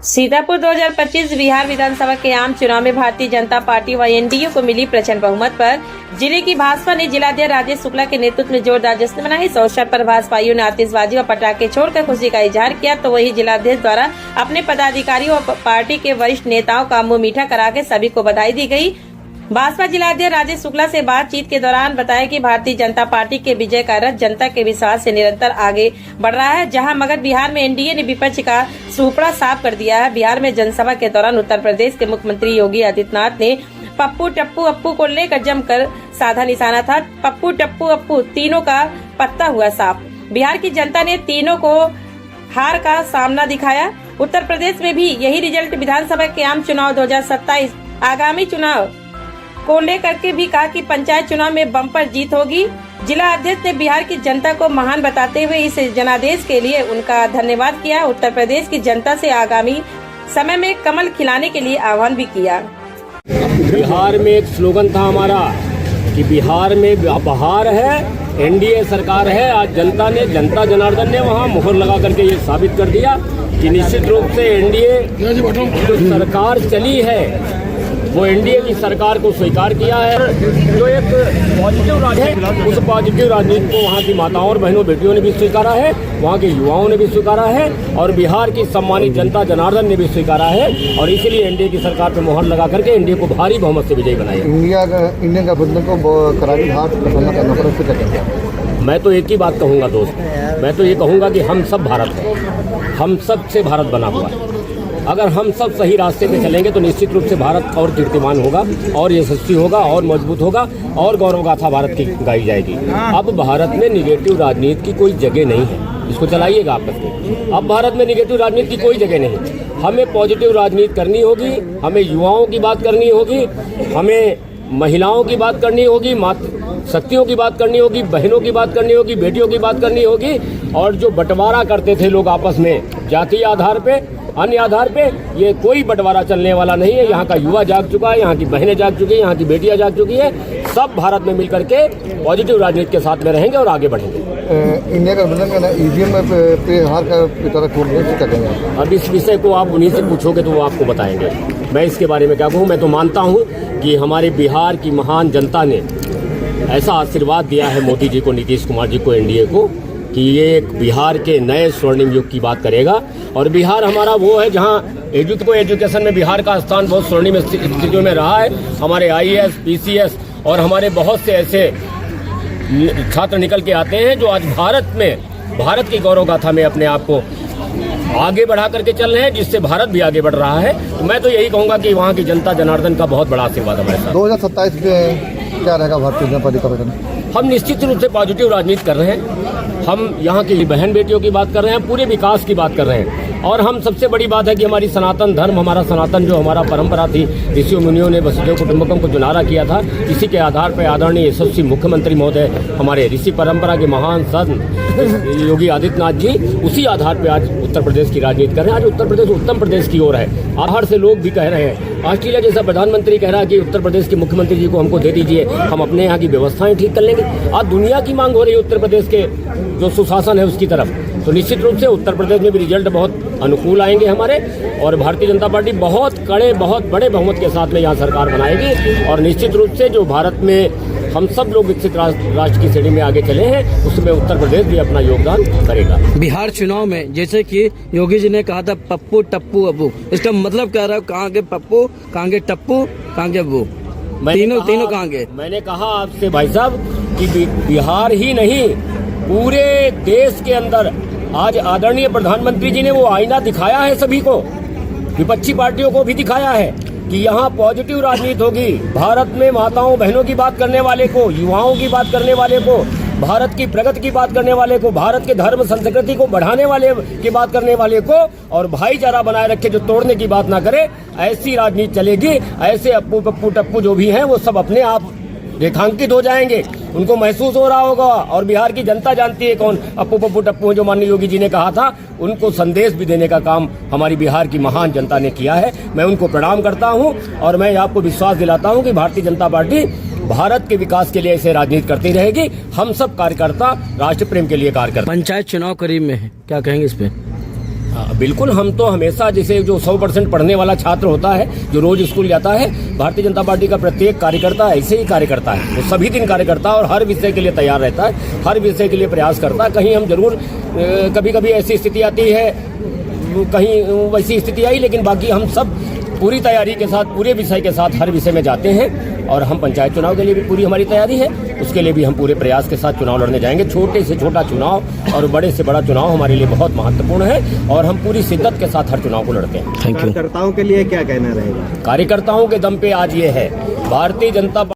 सीतापुर 2025 बिहार विधानसभा के आम चुनाव में भारतीय जनता पार्टी व एनडीए को मिली प्रचंड बहुमत पर जिले की भाजपा ने जिलाध्यक्ष राजेश शुक्ला के नेतृत्व में जोरदार जश्न मनाया। इस अवसर पर भाजपाइयों ने आतिशबाजी व पटाखे छोड़कर खुशी का इजहार किया, तो वही जिलाध्यक्ष द्वारा अपने पदाधिकारियों व पार्टी के वरिष्ठ नेताओं का मुंह मीठा कराकर सभी को बधाई दी गई। भाजपा जिलाध्यक्ष राजेश शुक्ला से बातचीत के दौरान बताया कि भारतीय जनता पार्टी के विजय का रथ जनता के विश्वास से निरंतर आगे बढ़ रहा है, जहां मगर बिहार में एनडीए ने विपक्ष का सुपड़ा साफ कर दिया है। बिहार में जनसभा के दौरान उत्तर प्रदेश के मुख्यमंत्री योगी आदित्यनाथ ने पप्पू टप्पू अप्पू को लेकर जमकर साधा निशाना था। पप्पू टप्पू अप्पू तीनों का पत्ता हुआ साफ। बिहार की जनता ने तीनों को हार का सामना दिखाया। उत्तर प्रदेश में भी यही रिजल्ट। विधानसभा के आम चुनाव 2027 आगामी चुनाव को लेकर के भी कहा कि पंचायत चुनाव में बम्पर जीत होगी। जिला अध्यक्ष ने बिहार की जनता को महान बताते हुए इस जनादेश के लिए उनका धन्यवाद किया। उत्तर प्रदेश की जनता से आगामी समय में कमल खिलाने के लिए आह्वान भी किया। बिहार में एक स्लोगन था हमारा कि बिहार में बहार है, एनडीए सरकार है। आज जनता जनार्दन ने वहाँ मुहर लगा करके ये साबित कर दिया कि निश्चित रूप से एनडीए जो सरकार चली है वो एनडीए की सरकार को स्वीकार किया है। जो एक पॉजिटिव राजनीति, उस पॉजिटिव राजनीति को वहाँ की माताओं और बहनों बेटियों ने भी स्वीकारा है, वहाँ के युवाओं ने भी स्वीकारा है और बिहार की सम्मानित जनता जनार्दन ने भी स्वीकारा है। और इसीलिए एनडीए की सरकार पर मुहर लगा करके एनडीए को भारी बहुमत से विजयी बनाया। इंडियन गठबंधन को करारी हाथ करना पड़ा, उससे क्या कहेंगे? मैं तो एक ही बात कहूँगा दोस्त, मैं तो ये कहूँगा कि हम सब भारत हैं, हम सब से भारत बना हुआ है। अगर हम सब सही रास्ते पे चलेंगे तो निश्चित रूप से भारत और कीर्तिमान होगा और यशस्वी होगा और मजबूत होगा और गौरव गाथा भारत की गाई जाएगी। अब भारत में निगेटिव राजनीति की कोई जगह नहीं है, इसको चलाइएगा आपस में। अब भारत में निगेटिव राजनीति की कोई जगह नहीं है। हमें पॉजिटिव राजनीति करनी होगी, हमें युवाओं की बात करनी होगी, हमें महिलाओं की बात करनी होगी, शक्तियों की बात करनी होगी, बहनों की बात करनी होगी, बेटियों की बात करनी होगी। और जो बंटवारा करते थे लोग आपस में जातीय आधार पे, अन्य आधार पे, ये कोई बंटवारा चलने वाला नहीं है। यहाँ का युवा जाग चुका है, यहाँ की बहनें जाग चुकी है, यहाँ की बेटियां जाग चुकी है। सब भारत में मिलकर के पॉजिटिव राजनीति के साथ में रहेंगे और आगे बढ़ेंगे। इंडिया गठबंधन का ईवीएम पे हार का पिटारा करेंगे। अब इस विषय को आप उन्हीं से पूछोगे तो वो आपको बताएंगे। मैं इसके बारे में क्या कहूँ। मैं तो मानता हूँ कि हमारे बिहार की महान जनता ने ऐसा आशीर्वाद दिया है मोदी जी को, नीतीश कुमार जी को, एनडीए को, कि ये एक बिहार के नए स्वर्णिम युग की बात करेगा। और बिहार हमारा वो है जहाँ एजुकेशन में बिहार का स्थान बहुत स्वर्णिम स्थितियों में रहा है। हमारे आईएएस, पीसीएस और हमारे बहुत से ऐसे छात्र निकल के आते हैं जो आज भारत की गौरव गाथा में अपने आप को आगे बढ़ा करके चल रहे हैं, जिससे भारत भी आगे बढ़ रहा है। तो मैं तो यही कहूँगा कि वहाँ की जनता जनार्दन का बहुत बड़ा आशीर्वाद हमारे साथ। 2027 में क्या रहेगा भारतीय जनता पार्टी का पैटर्न? हम निश्चित रूप से पॉजिटिव राजनीति कर रहे हैं। हम यहाँ की बहन बेटियों की बात कर रहे हैं, पूरे विकास की बात कर रहे हैं। और हम सबसे बड़ी बात है कि हमारी सनातन धर्म, हमारा सनातन जो हमारा परंपरा थी, ऋषियों मुनियों ने वसुधैव कुटुंबकम को जो नारा किया था, इसी के आधार पर आदरणीय यशस्वी मुख्यमंत्री महोदय, हमारे ऋषि परंपरा के महान संत योगी आदित्यनाथ जी, उसी आधार पर आज उत्तर प्रदेश की राजनीति कर रहे हैं। आज उत्तर प्रदेश उत्तम प्रदेश की ओर है। बाहर से लोग भी कह रहे हैं, ऑस्ट्रेलिया जैसा प्रधानमंत्री कह रहा है कि उत्तर प्रदेश के मुख्यमंत्री जी को हमको दे दीजिए, हम अपने यहाँ की व्यवस्थाएं ठीक कर लेंगे। आज दुनिया की मांग हो रही है उत्तर प्रदेश के जो सुशासन है उसकी तरफ। तो निश्चित रूप से उत्तर प्रदेश में भी रिजल्ट बहुत अनुकूल आएंगे हमारे, और भारतीय जनता पार्टी बहुत बड़े बहुमत के साथ में यहाँ सरकार बनाएगी। और निश्चित रूप से जो भारत में हम सब लोग विकसित राष्ट्र की श्रेणी में आगे चले हैं, उसमें उत्तर प्रदेश भी अपना योगदान करेगा। बिहार चुनाव में जैसे कि योगी जी ने कहा था पप्पू टप्पू अब्बू, इसका मतलब कह रहा है कहाँ के पप्पू, कहाँ के टप्पू, कहाँ के अब्बू, तीनों कहाँ के? मैंने कहा आपसे भाई साहब कि बिहार ही नहीं, पूरे देश के अंदर आज आदरणीय प्रधानमंत्री जी ने वो आईना दिखाया है सभी को, विपक्षी पार्टियों को भी दिखाया है कि यहाँ पॉजिटिव राजनीति होगी। भारत में माताओं बहनों की बात करने वाले को, युवाओं की बात करने वाले को, भारत की प्रगति की बात करने वाले को, भारत के धर्म संस्कृति को बढ़ाने वाले की बात करने वाले को, और भाईचारा बनाए रखे, जो तोड़ने की बात ना करे, ऐसी राजनीति चलेगी। ऐसे अप्पू पप्पू टप्पू जो भी हैं वो सब अपने आप रेखांकित हो जाएंगे, उनको महसूस हो रहा होगा। और बिहार की जनता जानती है कौन अप्पू पप्पू टप्पू, जो माननीय योगी जी ने कहा था, उनको संदेश भी देने का काम हमारी बिहार की महान जनता ने किया है। मैं उनको प्रणाम करता हूं और मैं आपको विश्वास दिलाता हूं कि भारतीय जनता पार्टी भारत के विकास के लिए ऐसे राजनीति करती रहेगी। हम सब कार्यकर्ता राष्ट्र प्रेम के लिए कार्य करते हैं। पंचायत चुनाव करीब में है, क्या कहेंगे इस पे? बिल्कुल, हम तो हमेशा जैसे जो 100% पढ़ने वाला छात्र होता है, जो रोज स्कूल जाता है, भारतीय जनता पार्टी का प्रत्येक कार्यकर्ता ऐसे ही कार्य करता है। वो सभी दिन कार्य करता है और हर विषय के लिए तैयार रहता है, हर विषय के लिए प्रयास करता है। कहीं हम जरूर कभी कभी ऐसी स्थिति आती है, कहीं वैसी स्थिति आई, लेकिन बाकी हम सब पूरी तैयारी के साथ, पूरे विषय के साथ हर विषय में जाते हैं। और हम पंचायत चुनाव के लिए भी पूरी हमारी तैयारी है, उसके लिए भी हम पूरे प्रयास के साथ चुनाव लड़ने जाएंगे। छोटे से छोटा चुनाव और बड़े से बड़ा चुनाव हमारे लिए बहुत महत्वपूर्ण है और हम पूरी शिद्दत के साथ हर चुनाव को लड़ते हैं। Thank you. कार्यकर्ताओं के लिए क्या कहना रहेगा? कार्यकर्ताओं के दम पे आज ये है, भारतीय जनता